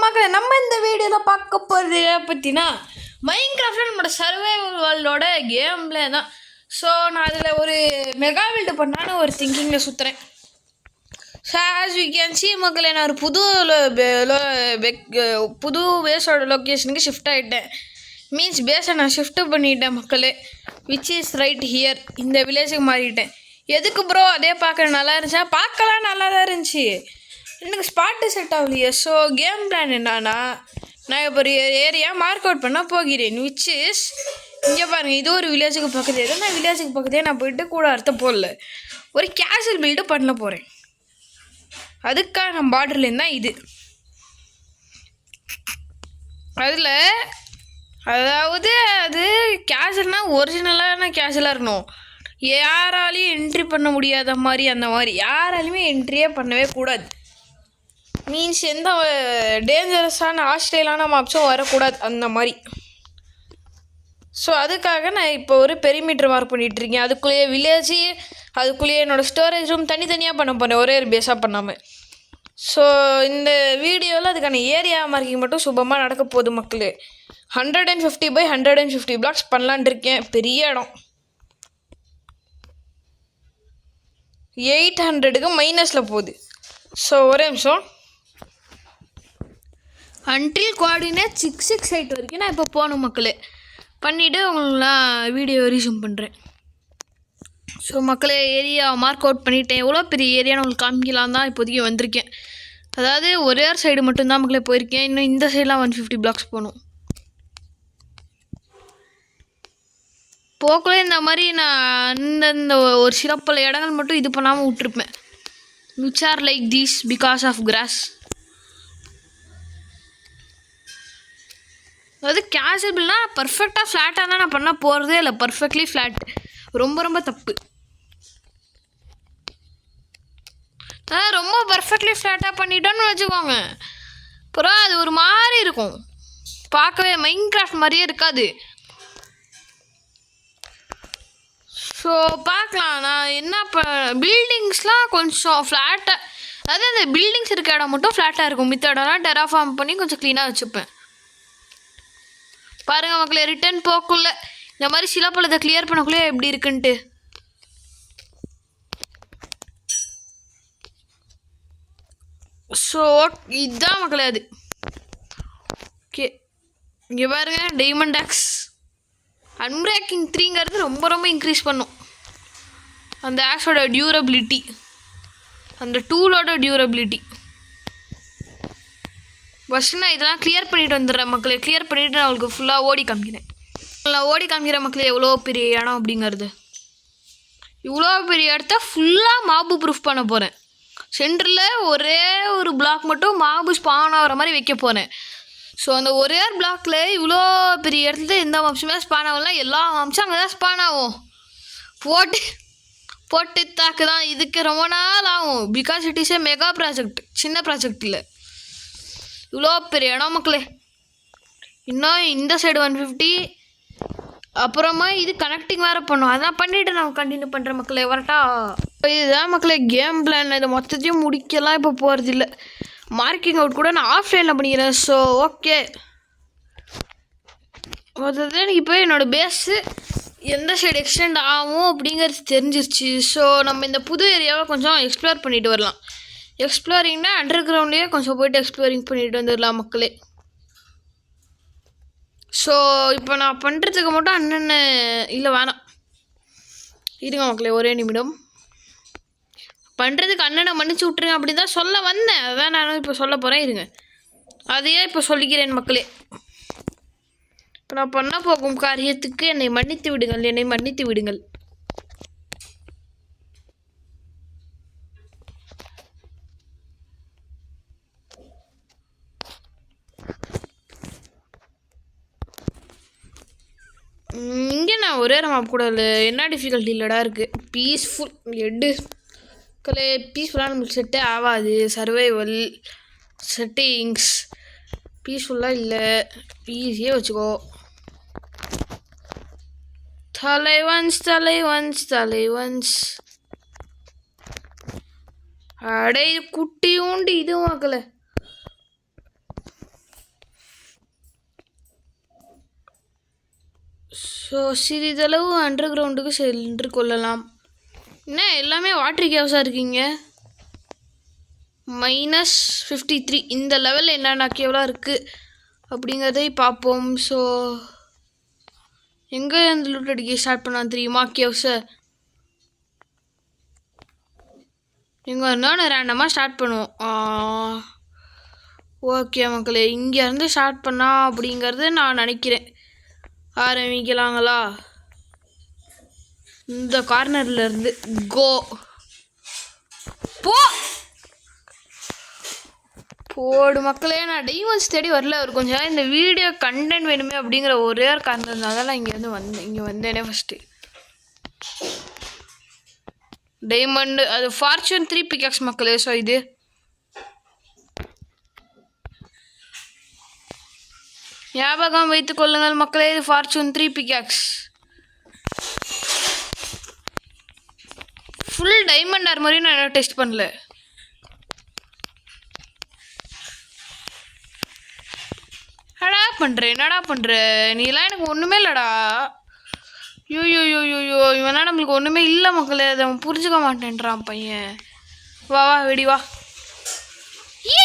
மக்களே நம்ம இந்த வீடியோவில் பார்க்க போகிறது பற்றினா மைன்கிராஃப்ட் நம்மளோட சர்வைவல் வேர்ல்டோட கேம் பிளே தான். ஸோ நான் அதில் ஒரு மெகா பில்டு பண்ணான்னு ஒரு திங்கிங்கில் சுற்றுறேன். So as you can see மக்களே, நான் ஒரு புது பேஸோட லொக்கேஷனுக்கு ஷிஃப்ட் ஆகிட்டேன். மீன்ஸ் பேஸை நான் ஷிஃப்ட்டு பண்ணிட்டேன் மக்களே, விச் இஸ் ரைட் ஹியர். இந்த வில்லேஜுக்கு மாறிட்டேன். எதுக்கு ப்ரோ? அதே பார்க்க நல்லா இருந்துச்சா? பார்க்கலாம் நல்லா தான் இருந்துச்சு, எனக்கு ஸ்பாட்டு செட் ஆகலையே. ஸோ கேம் பிளான் என்னன்னா, நான் இப்போ ஒரு ஏரியா மார்க் அவுட் பண்ண போகிறேன், விச் இஸ் இங்கே பாருங்கள். இது ஒரு வில்லேஜுக்கு பக்கத்தே. நான் வில்லேஜுக்கு பக்கத்தே நான் போயிட்டு கூட அர்த்தம் போடல, ஒரு கேஷுவல் பில்டு பண்ண போகிறேன். அதுக்காக நம்ம பார்டர்லேருந்து தான் இது. அதில் அதாவது அது கேஷுவல்னால் ஒரிஜினலான கேஷுவலாக இருக்கணும். யாராலையும் என்ட்ரி பண்ண முடியாத மாதிரி, அந்த மாதிரி யாராலையுமே என்ட்ரியே பண்ணவே கூடாது. மீன்ஸ் எந்த டேஞ்சரஸான ஹாஸ்டைலான மாப்ஸும் வரக்கூடாது, அந்த மாதிரி. ஸோ அதுக்காக நான் இப்போ ஒரு பெரிமீட்டர் மார்க் பண்ணிகிட்ருக்கேன். அதுக்குள்ளேயே வில்லேஜ், அதுக்குள்ளேயே என்னோடய ஸ்டோரேஜ் ரூம் தனித்தனியாக பண்ண போகிறேன், ஒரே ஒரு பேஸாக பண்ணாமல். ஸோ இந்த வீடியோவில் அதுக்கான ஏரியா மார்க்கிங் மட்டும் சுபமாக நடக்க போகுது மக்களே. 150 by 150 பிளாக்ஸ் பண்ணலான் இருக்கேன். பெரிய இடம். 800க்கு மைனஸில் போகுது. ஸோ ஒரே நிமிஷம். அன்டில் கோஆர்டினேட் 668 வரைக்கும் நான் இப்போ போகணும் மக்களே. பண்ணிவிட்டு உங்களெலாம் வீடியோ ரீசூம் பண்ணுறேன். ஸோ மக்களே, ஏரியா மார்க் அவுட் பண்ணிவிட்டேன். எவ்வளோ பெரிய ஏரியான்னு உங்களுக்கு காமிக்கலாம் தான் இப்போதைக்கு வந்திருக்கேன். அதாவது ஒரே ஒரு சைடு மட்டும்தான் மக்களே போயிருக்கேன். இன்னும் இந்த சைடெலாம் 150 பிளாக்ஸ் போகணும். போக்குள்ளே இந்த மாதிரி நான் இந்த ஒரு சில பல இடங்கள் மட்டும் இது பண்ணாமல் விட்டுருப்பேன். Which are like these because of grass. அதாவது கேஷபிள்னா பர்ஃபெக்டாக ஃப்ளாட்டாக தான் நான் பண்ண போகிறதே இல்லை. பர்ஃபெக்ட்லி ஃப்ளாட் ரொம்ப ரொம்ப தப்பு. ரொம்ப பர்ஃபெக்ட்லி ஃப்ளாட்டாக பண்ணிட்டோன்னு வச்சுக்கோங்க, அப்புறம் அது ஒரு மாதிரி இருக்கும், பார்க்கவே மைன்கிராஃப்ட் மாதிரியே இருக்காது. ஸோ பார்க்கலாம். நான் என்ன பில்டிங்ஸ்லாம் கொஞ்சம் ஃப்ளாட்டாக, அதாவது அந்த பில்டிங்ஸ் இருக்க இடம் மட்டும் ஃப்ளாட்டாக இருக்கும், மித்த இடம்லாம் டெராஃபார்ம் பண்ணி கொஞ்சம் க்ளீனாக வச்சுப்பேன். பாருங்கள் மக்களே, ரிட்டன் போக்குள்ள இந்த மாதிரி சில பழத்தை கிளியர் பண்ணக்குள்ளே எப்படி இருக்குன்ட்டு. ஸோ இதுதான் மக்களே அது. ஓகே, இங்கே பாருங்கள், டைமண்ட் ஆக்ஸ் அன்பிரேக்கிங் 3ங்கிறது ரொம்ப ரொம்ப இன்க்ரீஸ் பண்ணும் அந்த ஆக்ஸோட டியூரபிலிட்டி, அந்த டூலோட டியூரபிலிட்டி. ஃபஸ்ட்டு நான் இதெல்லாம் கிளியர் பண்ணிவிட்டு வந்துடுறேன் மக்களே. கிளியர் பண்ணிவிட்டு நான் அவங்களுக்கு ஃபுல்லாக ஓடி காமிக்கிறேன். மக்களே எவ்வளோ பெரிய இடம் அப்படிங்கிறது. இவ்வளோ பெரிய இடத்த ஃபுல்லாக மாபு ப்ரூஃப் பண்ண போகிறேன். சென்டரில் ஒரே ஒரு பிளாக் மட்டும் மாபு ஸ்பான் ஆகிற மாதிரி வைக்க போகிறேன். ஸோ அந்த ஒரே ஒரு பிளாக்கில் இவ்வளோ பெரிய இடத்துல எந்த மாம்சமே ஸ்பான் ஆகலாம், எல்லா மாம்சம் அங்கே தான் ஸ்பான் ஆகும். போட்டு தாக்கு தான். இதுக்கு ரொம்ப நாள் ஆகும், because it is a mega project, சின்ன ப்ராஜெக்ட் இல்லை. இவ்வளோ பெரிய இடம் மக்களே. இன்னும் இந்த சைடு 150, அப்புறமா இது கனெக்டிங் வேறு பண்ணும். அதான் பண்ணிவிட்டு நான் கண்டினியூ பண்ணுறேன் மக்களே. வரட்டா? இதுதான் மக்களே கேம் பிளான். இதை மொத்தத்தையும் முடிக்கலாம் இப்போ போகிறதில்ல. மார்க்கிங் அவுட் கூட நான் ஆஃப்லைனில் பண்ணிக்கிறேன். ஸோ ஓகே, மொத்தத்தில் எனக்கு இப்போ என்னோடய பேஸு எந்த சைடு எக்ஸ்டெண்ட் ஆகும் அப்படிங்கிறது தெரிஞ்சிருச்சு. ஸோ நம்ம இந்த புது ஏரியாவை கொஞ்சம் எக்ஸ்ப்ளோர் பண்ணிட்டு வரலாம். எக்ஸ்ப்ளோரிங்னா அண்டர் கிரவுண்ட்லேயே கொஞ்சம் போய்ட்டு எக்ஸ்ப்ளோரிங் பண்ணிட்டு வந்துடலாம் மக்களே. ஸோ இப்போ நான் பண்ணுறதுக்கு மட்டும் அண்ணன் இல்லை வேணாம், இருங்க மக்களே ஒரே நிமிடம். பண்ணுறதுக்கு அண்ணனை மன்னிச்சு விட்ருங்க அப்படி தான் சொல்ல வந்தேன். அதான் நானும் இப்போ சொல்ல போகிறேன், இருங்க. அதையே இப்போ சொல்லிக்கிறேன் மக்களே. இப்போ நான் பண்ண போகும் காரியத்துக்கு என்னை மன்னித்து விடுங்கள், என்னை மன்னித்து விடுங்கள். இங்கே நான் ஒரே மாப் கூட இல்லை, என்ன டிஃபிகல்ட்டி இல்லைடா இருக்குது. பீஸ்ஃபுல் எட்டு கலே பீஸ்ஃபுல்லாக நம்மளுக்கு செட்டே ஆகாது. சர்வைவல் செட்டிங்ஸ் பீஸ்ஃபுல்லாக இல்லை, ஈஸியாக வச்சுக்கோ. தலைவன்ஸ் அடை குட்டி உண்டு இது மக்களே. ஸோ சிறிதளவு அண்டர் கிரவுண்டுக்கு சென்று கொள்ளலாம். என்ன எல்லாமே வாட்டர் கேவ்ஸாக இருக்கீங்க? -53 இந்த லெவலில் என்னென்ன கேவலாக இருக்குது அப்படிங்கிறதை பார்ப்போம். ஸோ எங்கே அந்த லூட் அடிக்க ஸ்டார்ட் பண்ணலாம் தெரியுமா? கேவ்ஸை எங்கே இருந்தாலும் ரேண்டமாக ஸ்டார்ட் பண்ணுவோம். ஓகே மக்களே, இங்கேருந்து ஸ்டார்ட் பண்ணா அப்படிங்கிறது நான் நினைக்கிறேன். ஆரம்பிக்கலாங்களா? இந்த கார்னர்லேருந்து கோ போ போடு மக்களே. நான் டைமண்ட்ஸ் தேடி வரல, ஒரு கொஞ்சம் நேரம் இந்த வீடியோ கண்டென்ட் வேணுமே அப்படிங்கிற ஒரே ஒரு காரணத்தினால தான் நான் இங்கே வந்தேனே. ஃபஸ்ட்டு டைமண்டு அது ஃபார்ச்சூன் 3 பிகாக்ஸ் மக்களே. ஸோ இது ஞாபகம் வைத்துக் கொள்ளுங்கள் மக்களே, இது ஃபார்ச்சூன் 3 பிகாக்ஸ். ஃபுல் டைமண்ட் ஆர்மரையும் நான் என்ன டெஸ்ட் பண்ணல. என்னடா பண்ணுற நீ எல்லாம்? எனக்கு ஒன்றுமே இல்லைடா. யோ இவனா நம்மளுக்கு ஒன்றுமே இல்லை மக்களே. அதை அவன் புரிஞ்சுக்க மாட்டேன்றான் பையன். வா வெடி வா. ஏ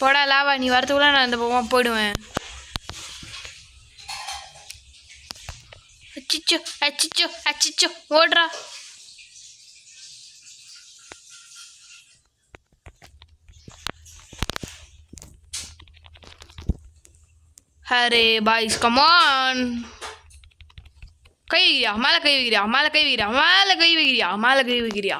போடா லாவா, நீ வரத்துக்குள்ள நான் இந்த பக்கம் போயிடுவேன். அச்சிச்சோ ஓடுறா. அரே பாய்ஸ் கமான். கை வைக்கிறியா? மேலே கை வைக்கிறியா?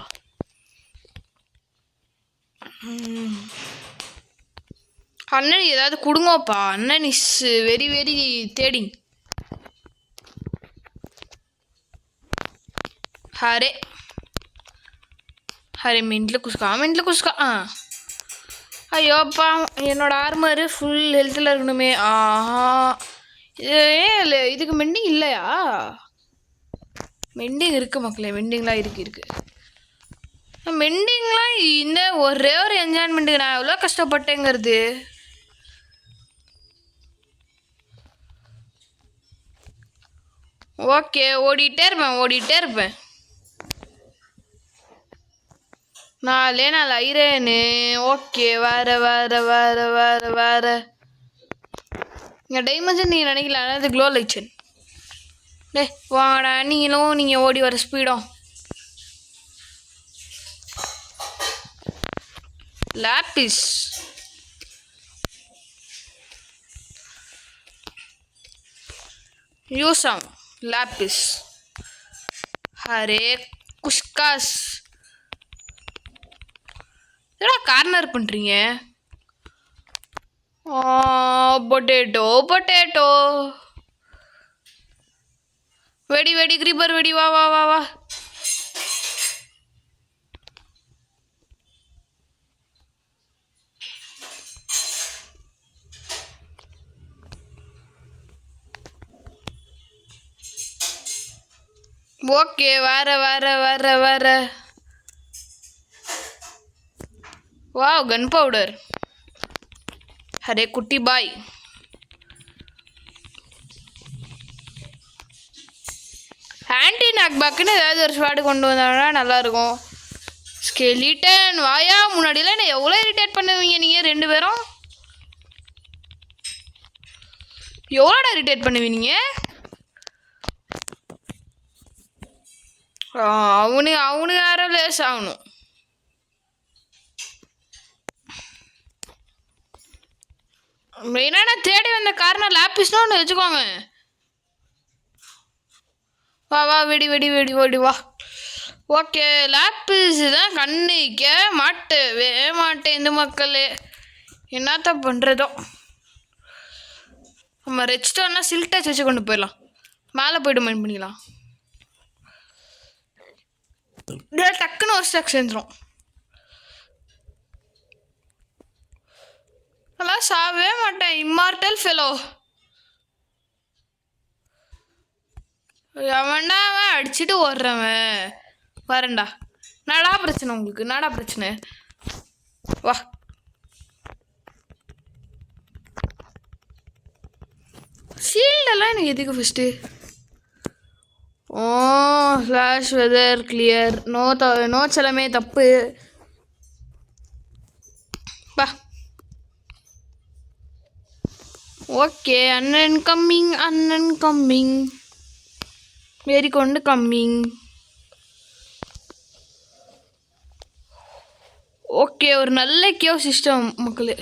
அண்ணன் ஏதாவது கொடுங்கப்பா. அண்ணன் இஸ் வெரி வெரி தேடிங். ஹரே மென்ட்ல குஸ்கா. ஐயோப்பா, என்னோட ஆர்மரு ஃபுல் ஹெல்த்தில் இருக்கணுமே. இல்லை இதுக்கு மெண்டிங் இல்லையா? மெண்டிங் இருக்குது மக்களே, மெண்டிங்லாம் இருக்குது. மெண்டிங்லாம் இந்த ஒரே ஒரு என்ஜாய்மெண்ட்டுக்கு நான் எவ்வளோ கஷ்டப்பட்டேங்கிறது. ஓகே, ஓடிட்டே இருப்பேன். 4 ஐரனு. ஓகே, வேற இங்கே டைமண்ட்ஸ் நீங்கள் நினைக்கல, அது க்ளோ லைட்சன். வாங்கடா நீங்கள் ஓடி வர ஸ்பீடும். லாப்பிஸ் யூசாங் லாப்பிஸ். ஹரே குஷ்காஸ். என்னடா கார்னர் பண்ணுறீங்க? பொட்டேட்டோ வெடி கிரீப்பர் வெடி. வா. ஓகே, வேற. வாவ், கன் பவுடர். அரே குட்டி பாய். ஆன்டி நாக்பேக்குன்னு ஏதாவது ஒரு ஸ்வாடு கொண்டு வந்தாங்கன்னா நல்லாயிருக்கும். ஸ்கெலிட்டன் வாயா. முன்னாடியெல்லாம் என்ன எவ்வளோ இரிட்டேட் பண்ணுவீங்க நீங்கள் 2 பேரும்? எவ்வளோடா இரிட்டேட் பண்ணுவீங்க? அவனு யாரோ லேஸ் ஆகணும். மெயினாக தேடி வந்த காரணம் லாப்பிஸ்னு ஒன்று வச்சுக்கோங்க. வா வெடி வா. ஓகே, லாப்பிஸ் தான் கண்ணிக்க மாட்டேன் இந்த மக்களே. என்னத்த பண்ணுறதோ. நம்ம ரெச்டோன்னா சில்டச் வச்சு கொண்டு போயிடலாம். மேலே போய்ட்டு மைண்ட் பண்ணிக்கலாம். டக்குன்னு ஒரு ஸ்டாக் சேர்ந்துடும். அதெல்லாம் சாவே மாட்டேன். Immortal fellow. அவன்டா அவன் அடிச்சுட்டு ஓடுறவன். வரேன்டா. நடா பிரச்சனை உங்களுக்கு? வா. கீழெல்லாம் எனக்கு எதுக்கு ஃபஸ்ட்டு? ஓ ஸ்லாஷ் வெதர் கிளியர் நோட்ஸ் எல்லாமே தப்பு பா. ஓகே அண்ணன் கம்மிங் வெரி கொண்டு கம்மிங். ஓகே ஒரு நல்ல கேவ் சிஸ்டம் மக்களே.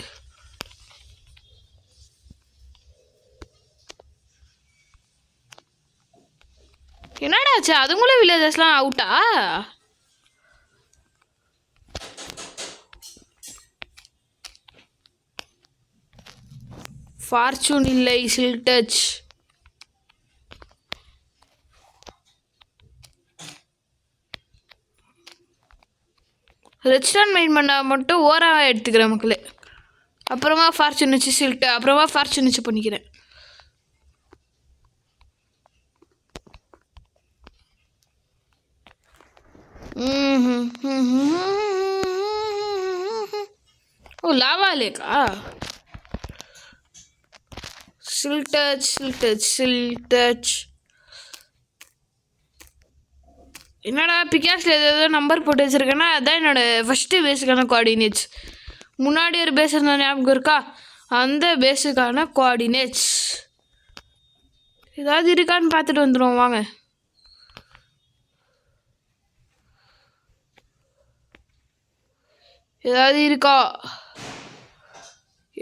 என்னடாச்சு அதுங்களும் வில்லேஜஸ்லாம் அவுட்டா? ஃபார்ச்சூன் இல்லை சில் டச். ரெஸ்டாரண்ட் மெயின் பண்ணால் மட்டும் ஓராக எடுத்துக்கிறேன் மக்களே. அப்புறமா ஃபார்ச்சூன் வச்சு சில்ட்டு அப்புறமா ஃபார்ச்சூன் வச்சு பண்ணிக்கிறேன். ஓ லாவா லேக்கா? சில் டச். என்னடா பிகாஸில் ஏதோ நம்பர் போட்டு வச்சுருக்கேன்னா அதுதான் என்னோடய ஃபஸ்ட்டு பேஸுக்கான கோஆர்டினேட்ஸ். முன்னாடி ஒரு பேஸ் இருந்தால் ஞாபகம் இருக்கா? அந்த பேஸுக்கான கோஆர்டினேட்ஸ் ஏதாவது இருக்கான்னு பார்த்துட்டு வந்துடுவோம் வாங்க. ஏதாவது இருக்கா?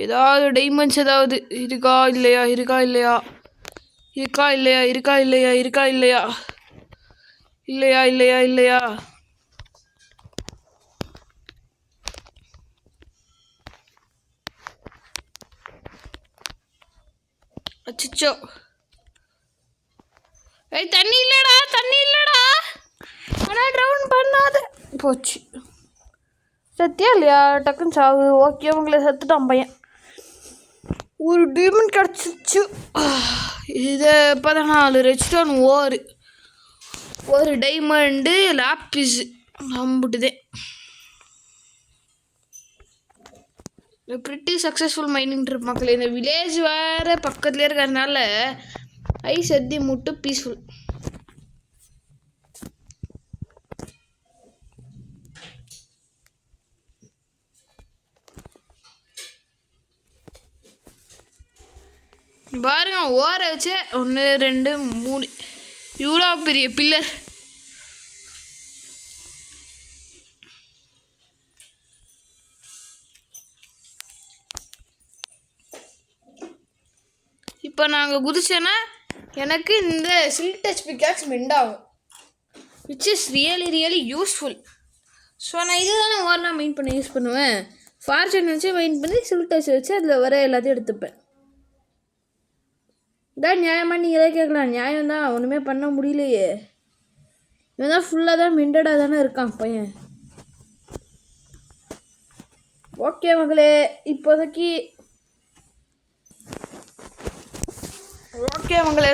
ஏதாவது டைமண்ட்ஸ் ஏதாவது இருக்கா இல்லையா? இல்லையா? அச்சோ தண்ணி இல்லடா ஆனால் ட்ரவுன் பண்ணாத போச்சு. சத்தியா இல்லையா? டக்குன்னு சாவு. ஓகே உங்களை செத்துட்டான் பையன். ஒரு டீமன் கிடச்சிச்சு. இது 14 ரெட்ஸ்டோன் ஒரு டைமண்டு லாப்பிஸ் நம்பிட்டுதே. ப்ரிட்டி சக்ஸஸ்ஃபுல் மைனிங் ட்ரிப் மக்களே. இந்த வில்லேஜ் வேறு பக்கத்துலேயே இருக்கிறதுனால ஐஸ் எத்தி முட்டு பீஸ்ஃபுல். பாருங்க ஓர வச்சு 1 2 3 இவ்வளோ பெரிய பில்லர். இப்போ நாங்கள் குதிச்சேன்னா எனக்கு இந்த சில் டச் பிக்காக்ஸ் மெண்டாகும், which is really useful. So நான் இது தானே ஓரெலாம் மெயின் பண்ண யூஸ் பண்ணுவேன். ஃபார்ச்சூன் வச்சு மெயின் பண்ணி சில் டச் வச்சு அதில் வர எல்லாத்தையும் எடுத்துப்பேன். இதான் நியாயமாக நீங்களே கேட்கலாம். நியாயம் தான், ஒன்றுமே பண்ண முடியலையே. இவன் தான் ஃபுல்லாக தான் மிண்டடாக தானே இருக்கான் பையன். ஓகே மகளே இப்போதைக்கு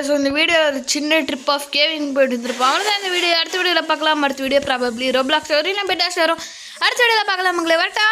ஸோ இந்த வீடியோ ஒரு சின்ன ட்ரிப் ஆஃப் கேவிங் போயிட்டு இருந்திருப்போம். அவ்வளோதான் இந்த வீடியோ. அடுத்த வீடியோவில் பார்க்கலாம். அடுத்த வீடியோ ப்ராபப்ளி ரோப்ளாக்ஸ் வரும், இல்லை பெட்டாஸ் வரும். அடுத்த வீடியோவில் பார்க்கலாம் மகளே. வரட்டா.